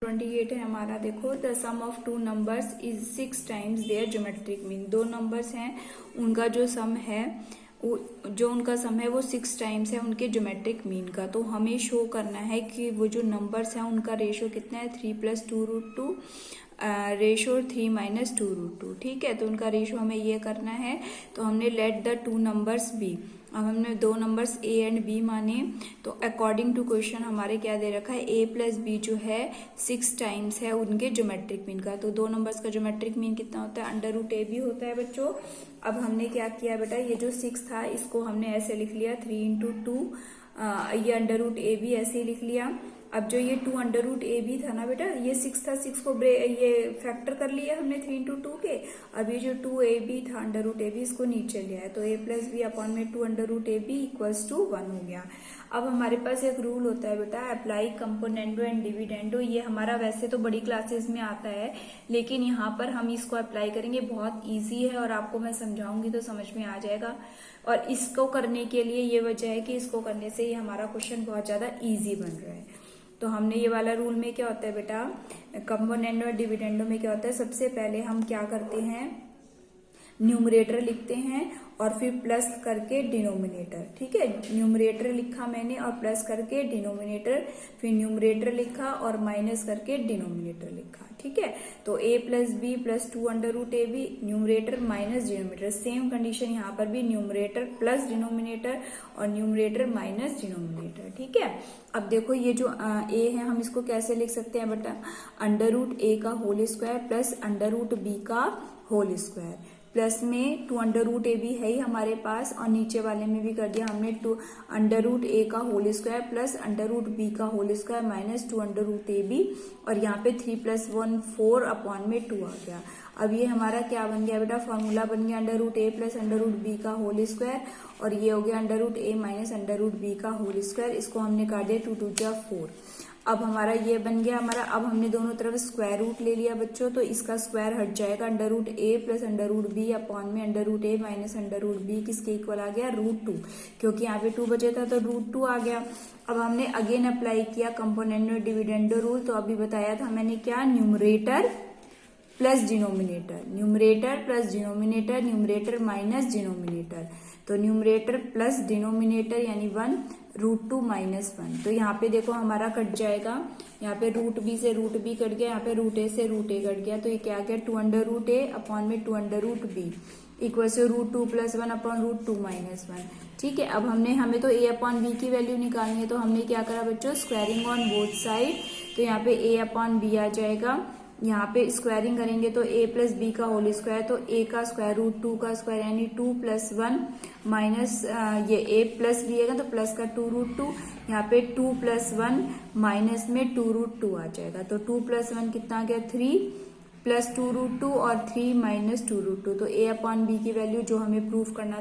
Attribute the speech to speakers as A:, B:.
A: 28 है हमारा। देखो, the sum of two numbers is 6 times their geometric mean. दो नंबर्स हैं, उनका जो सम है वो 6 टाइम्स है उनके ज्योमेट्रिक मीन का। तो हमें शो करना है कि वो जो नंबर्स हैं उनका रेशो कितना है, 3 + 2√2 रेशो 3 - 2√2। ठीक है, तो उनका रेशो हमें ये करना है। तो हमने let the two numbers be, अब हमने दो नंबर्स ए एंड बी माने। तो अकॉर्डिंग टू क्वेश्चन हमारे क्या दे रखा है, ए प्लस बी जो है 6 टाइम्स है उनके ज्योमेट्रिक मीन का। तो दो नंबर्स का ज्योमेट्रिक मीन कितना होता है, √a होता है बच्चों। अब हमने क्या किया बेटा, ये जो 6 था इसको हमने ऐसे लिख लिया 3 × 2, ये √a भी ऐसे ही लिख लिया। अब जो ये 2 √a था ना बेटा, ये 6 था, 6 को ये फैक्टर कर लिया हमने 3 × 2 के। अब ये जो 2ab था √a इसको नीचे लिया है, तो a + b अपॉन में 2 √a = 1 हो गया। अब हमारे पास एक रूल होता है बेटा, अप्लाई कंपोनेंडो एंड डिविडेंडो। ये हमारा वैसे तो बड़ी क्लासेस में आता है, लेकिन यहाँ पर हम इसको अप्लाई करेंगे। बहुत इजी है और आपको मैं समझाऊंगी तो समझ में आ जाएगा। और इसको करने के लिए ये वजह है कि इसको करने से ये हमारा क्वेश्चन बहुत ज्यादा ईजी बन रहा है। तो हमने ये वाला रूल में क्या होता है बेटा, कंपोनेंडो और डिविडेंडो में क्या होता है, सबसे पहले हम क्या करते हैं, न्यूमरेटर लिखते हैं और फिर प्लस करके डिनोमिनेटर। ठीक है, न्यूमरेटर लिखा मैंने और प्लस करके डिनोमिनेटर, फिर न्यूमरेटर लिखा और माइनस करके डिनोमिनेटर लिखा। ठीक है, तो a + b + 2 √ab, numerator minus denominator. Same condition यहाँ पर भी, न्यूमरेटर प्लस डिनोमिनेटर और न्यूमरेटर माइनस डिनोमिनेटर। ठीक है, अब देखो ये जो a है हम इसको कैसे लिख सकते हैं बेटा, √a का होल स्क्वायर प्लस √b का होल स्क्वायर। प्लस में 2 √a है ही हमारे पास, और नीचे वाले में भी कर दिया हमने 2 √a का होल स्क्वायर प्लस √b का होल स्क्वायर माइनस 2 √ab, और यहाँ पे 3 + 1 4 अपॉन में 2 आ गया। अब ये हमारा क्या बन गया बेटा, फॉर्मूला बन गया √a प्लस √b का होल स्क्वायर, और ये हो गया √a माइनस √b का होल स्क्वायर। इसको हमने काट दिया 2 × 2 = 4। अब हमारा ये बन गया हमारा। अब हमने दोनों तरफ स्क्वायर रूट ले लिया बच्चों, तो इसका स्क्वायर हट जाएगा, √a प्लस √b अपॉन में √a माइनस √b किसके इक्वल आ गया, √2, क्योंकि यहाँ पे 2 बचे था तो √2 आ गया। अब हमने अगेन अप्लाई किया कंपोनेंडो डिविडेंडो रूल। तो अभी बताया था मैंने क्या, numerator plus denominator, numerator plus denominator, numerator minus denominator. तो न्यूमरेटर प्लस डिनोमिनेटर यानी 1, √2 माइनस 1। तो यहाँ पे देखो हमारा कट जाएगा, यहाँ पे √b से √b कट गया, यहाँ पे √a से √a कट गया। तो ये क्या गया, 2 √a अपॉन में 2 √b इक्वल से √2 + 1 अपॉन √2 माइनस 1। ठीक है, अब हमें तो a अपॉन b की वैल्यू निकालनी है। तो हमने क्या करा बच्चों, स्क्वायरिंग ऑन बोथ साइड। तो यहाँ पे a अपॉन b आ जाएगा, यहाँ पे स्क्वायरिंग करेंगे तो a + b का होल स्क्वायर, तो a का स्क्वायर √2 का स्क्वायर यानी 2 + 1 माइनस ये a + b है तो प्लस का 2 √2, यहाँ पे 2 + 1 माइनस में 2 √2 आ जाएगा। तो 2 + 1 कितना आ गया, 3 + 2 √2 और 3 - 2 √2। तो a अपॉन b की वैल्यू जो हमें प्रूफ करना